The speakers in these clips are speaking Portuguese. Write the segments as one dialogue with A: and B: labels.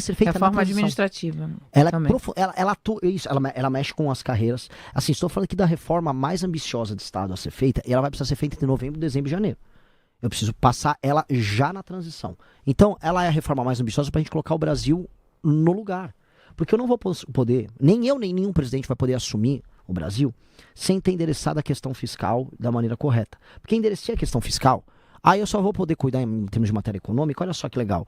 A: ser feita na
B: Reforma
A: transição.
B: administrativa.
A: Ela,
B: também.
A: ela mexe com as carreiras. Assim, estou falando aqui da reforma mais ambiciosa do Estado a ser feita, e ela vai precisar ser feita entre novembro, dezembro e janeiro. Eu preciso passar ela já na transição. Então, ela é a reforma mais ambiciosa para a gente colocar o Brasil no lugar. Porque eu não vou poder, nem eu, nem nenhum presidente vai poder assumir o Brasil sem ter endereçado a questão fiscal da maneira correta. Porque endereçar a questão fiscal, aí eu só vou poder cuidar em termos de matéria econômica, olha só que legal.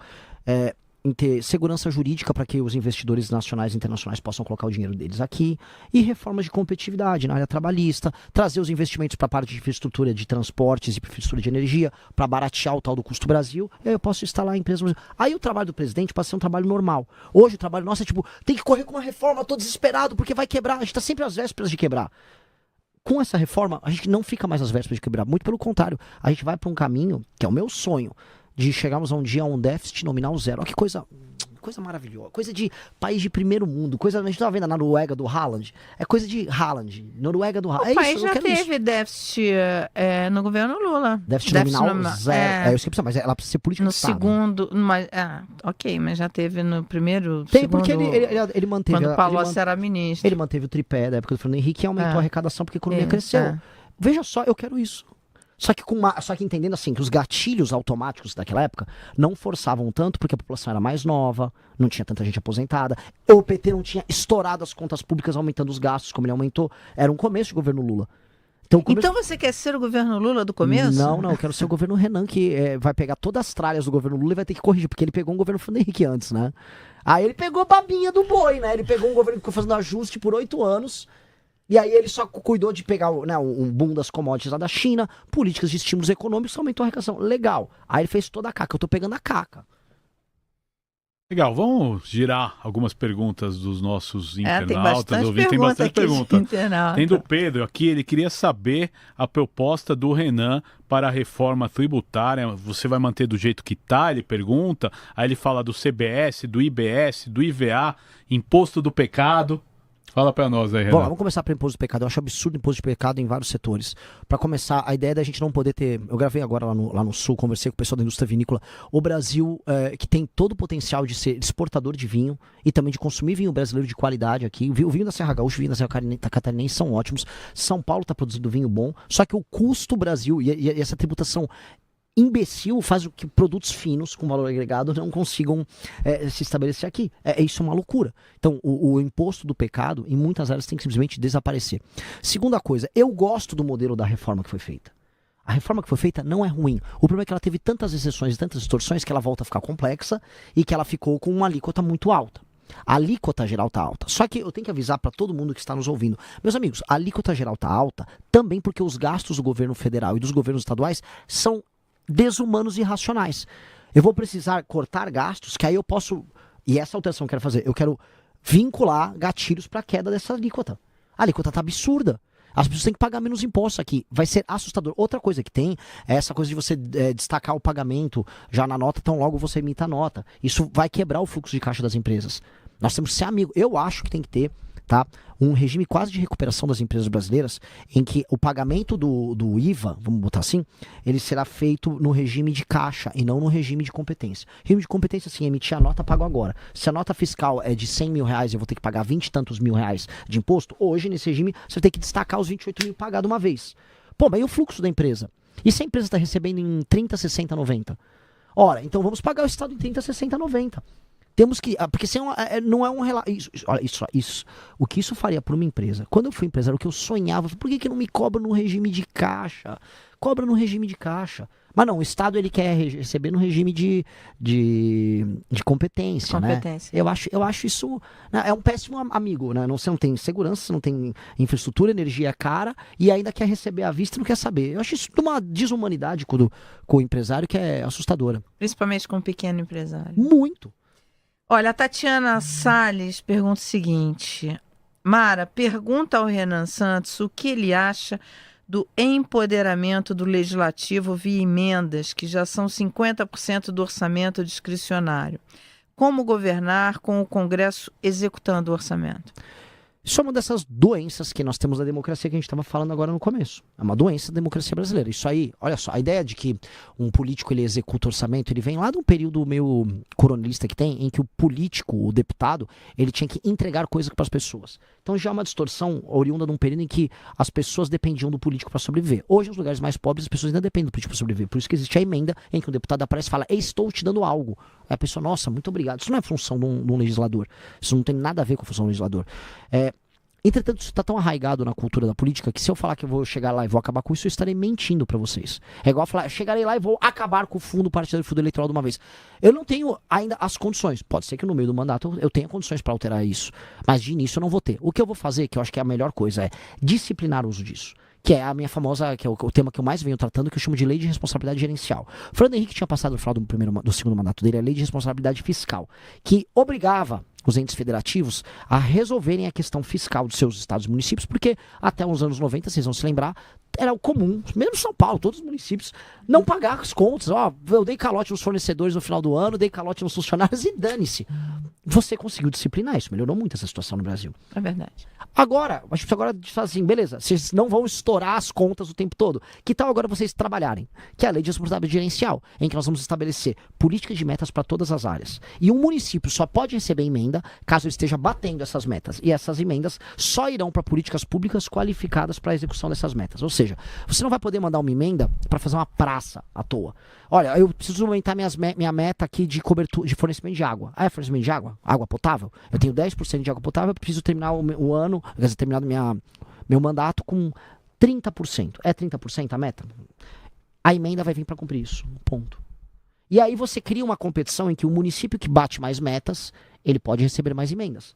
A: Em ter segurança jurídica para que os investidores nacionais e internacionais possam colocar o dinheiro deles aqui, e reformas de competitividade na área trabalhista, trazer os investimentos para a parte de infraestrutura de transportes e infraestrutura de energia, para baratear o tal do custo Brasil, e aí eu posso instalar a empresa. Aí o trabalho do presidente passa a ser um trabalho normal. Hoje o trabalho nosso é tipo, tem que correr com uma reforma, tô desesperado porque vai quebrar, a gente está sempre às vésperas de quebrar. Com essa reforma, a gente não fica mais às vésperas de quebrar, muito pelo contrário, a gente vai para um caminho, que é o meu sonho, de chegarmos a um dia a um déficit nominal zero. Olha que coisa maravilhosa, coisa de país de primeiro mundo, a gente estava vendo a Noruega do Haaland, é coisa de Haaland, Noruega do Haaland.
B: O país já teve déficit no governo Lula.
A: Déficit nominal zero. Eu sei que precisa, mas ela precisa ser política de Estado.
B: No segundo, mas já teve no primeiro,
A: tem,
B: segundo,
A: porque ele manteve...
B: Quando o Palocci era ministro.
A: Ele manteve o tripé da época do Fernando Henrique e aumentou a arrecadação porque a economia cresceu. Veja só, eu quero isso. Só que entendendo assim, que os gatilhos automáticos daquela época não forçavam tanto, porque a população era mais nova, não tinha tanta gente aposentada, o PT não tinha estourado as contas públicas aumentando os gastos, como ele aumentou. Era um começo de governo Lula.
B: Então você quer ser o governo Lula do começo?
A: Não, eu quero ser o governo Renan, que vai pegar todas as tralhas do governo Lula e vai ter que corrigir, porque ele pegou um governo Fernando Henrique antes, né? Aí ele pegou babinha do boi, né? Ele pegou um governo que ficou fazendo ajuste por 8 anos... E aí ele só cuidou de pegar um boom das commodities lá da China, políticas de estímulos econômicos, aumentou a arrecadação. Legal. Aí ele fez toda a caca. Eu tô pegando a caca.
C: Legal, vamos girar algumas perguntas dos nossos internautas.
B: Tem bastante pergunta.
C: Tem do Pedro aqui, ele queria saber a proposta do Renan para a reforma tributária. Você vai manter do jeito que tá? Ele pergunta. Aí ele fala do CBS, do IBS, do IVA, imposto do pecado. Fala pra nós aí, Renan.
A: Bom, vamos começar pelo imposto de pecado. Eu acho absurdo o imposto de pecado em vários setores. Pra começar, a ideia da gente não poder ter... Eu gravei agora lá no Sul, conversei com o pessoal da indústria vinícola. O Brasil, que tem todo o potencial de ser exportador de vinho e também de consumir vinho brasileiro de qualidade aqui. O vinho da Serra Gaúcha, o vinho da Serra Catarinense são ótimos. São Paulo tá produzindo vinho bom. Só que o custo Brasil e essa tributação imbecil faz o que produtos finos com valor agregado não consigam se estabelecer aqui. Isso é uma loucura. Então, o imposto do pecado, em muitas áreas, tem que simplesmente desaparecer. Segunda coisa, eu gosto do modelo da reforma que foi feita. A reforma que foi feita não é ruim. O problema é que ela teve tantas exceções e tantas distorções que ela volta a ficar complexa e que ela ficou com uma alíquota muito alta. A alíquota geral está alta. Só que eu tenho que avisar para todo mundo que está nos ouvindo. Meus amigos, a alíquota geral está alta também porque os gastos do governo federal e dos governos estaduais são desumanos e irracionais. Eu vou precisar cortar gastos, que aí eu posso... E essa alteração que eu quero fazer, eu quero vincular gatilhos para a queda dessa alíquota. A alíquota está absurda. As pessoas têm que pagar menos impostos aqui. Vai ser assustador. Outra coisa que tem é essa coisa de você destacar o pagamento já na nota, então logo você emita a nota. Isso vai quebrar o fluxo de caixa das empresas. Nós temos que ser amigos. Eu acho que tem que ter, tá, um regime quase de recuperação das empresas brasileiras, em que o pagamento do IVA, vamos botar assim, ele será feito no regime de caixa e não no regime de competência. Regime de competência, assim, emitir a nota, pago agora. Se a nota fiscal é de 100 mil reais e eu vou ter que pagar 20 e tantos mil reais de imposto, hoje, nesse regime, você vai ter que destacar os 28 mil pagado uma vez. Pô, mas e o fluxo da empresa? E se a empresa está recebendo em 30, 60, 90? Ora, então vamos pagar o Estado em 30, 60, 90. Temos que... Porque não é um relato... Isso. O que isso faria para uma empresa? Quando eu fui empresário, o que eu sonhava... Por que não me cobra no regime de caixa? Cobra no regime de caixa. Mas não, o Estado ele quer receber no regime de competência, né? Eu acho isso... Né, é um péssimo amigo, né? Você não tem segurança, você não tem infraestrutura, energia é cara e ainda quer receber à vista e não quer saber. Eu acho isso de uma desumanidade com o empresário que é assustadora.
B: Principalmente com o pequeno empresário.
A: Muito.
B: Olha, a Tatiana Salles pergunta o seguinte: Mara, pergunta ao Renan Santos o que ele acha do empoderamento do legislativo via emendas, que já são 50% do orçamento discricionário. Como governar com o Congresso executando o orçamento?
A: Isso é uma dessas doenças que nós temos da democracia que a gente estava falando agora no começo. É uma doença da democracia brasileira. Isso aí, olha só, a ideia de que um político ele executa orçamento, ele vem lá de um período meio coronelista que tem, em que o político, o deputado, ele tinha que entregar coisas para as pessoas. Então já é uma distorção oriunda de um período em que as pessoas dependiam do político para sobreviver. Hoje, nos lugares mais pobres, as pessoas ainda dependem do político para sobreviver. Por isso que existe a emenda em que o deputado aparece e fala, estou te dando algo. Aí a pessoa, nossa, muito obrigado. Isso não é função de um legislador. Isso não tem nada a ver com a função do legislador. Entretanto, isso está tão arraigado na cultura da política que se eu falar que eu vou chegar lá e vou acabar com isso, eu estarei mentindo para vocês. É igual falar, chegarei lá e vou acabar com o fundo partidário e fundo eleitoral de uma vez. Eu não tenho ainda as condições. Pode ser que no meio do mandato eu tenha condições para alterar isso. Mas de início eu não vou ter. O que eu vou fazer, que eu acho que é a melhor coisa, é disciplinar o uso disso. Que é a minha famosa, que é o tema que eu mais venho tratando, que eu chamo de lei de responsabilidade gerencial. O Fernando Henrique tinha passado no final do segundo mandato dele a lei de responsabilidade fiscal, que obrigava os entes federativos a resolverem a questão fiscal dos seus estados e municípios, porque até os anos 90, vocês vão se lembrar, era o comum, mesmo São Paulo, todos os municípios, não pagar as contas. Eu dei calote nos fornecedores no final do ano, dei calote nos funcionários e dane-se. Você conseguiu disciplinar isso, melhorou muito essa situação no Brasil.
B: É verdade.
A: Agora, a gente precisa agora falar assim, beleza, vocês não vão estourar as contas o tempo todo. Que tal agora vocês trabalharem? Que é a lei de responsabilidade gerencial, em que nós vamos estabelecer políticas de metas para todas as áreas. E um município só pode receber emenda caso ele esteja batendo essas metas. E essas emendas só irão para políticas públicas qualificadas para a execução dessas metas. Ou seja, você não vai poder mandar uma emenda para fazer uma praça à toa. Olha, eu preciso aumentar minha meta aqui de cobertura, de fornecimento de água. Ah, é fornecimento de água? Água potável? Eu tenho 10% de água potável, eu preciso terminar o ano, quer dizer, terminar meu mandato com 30%. É 30% a meta? A emenda vai vir para cumprir isso. Ponto. E aí você cria uma competição em que o município que bate mais metas, ele pode receber mais emendas.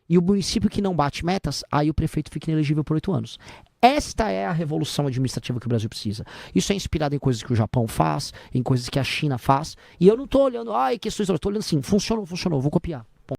A: E o município que não bate metas, aí o prefeito fica inelegível por 8 anos. Esta é a revolução administrativa que o Brasil precisa. Isso é inspirado em coisas que o Japão faz, em coisas que a China faz. E eu não estou olhando, questões, eu estou olhando assim, funcionou, vou copiar.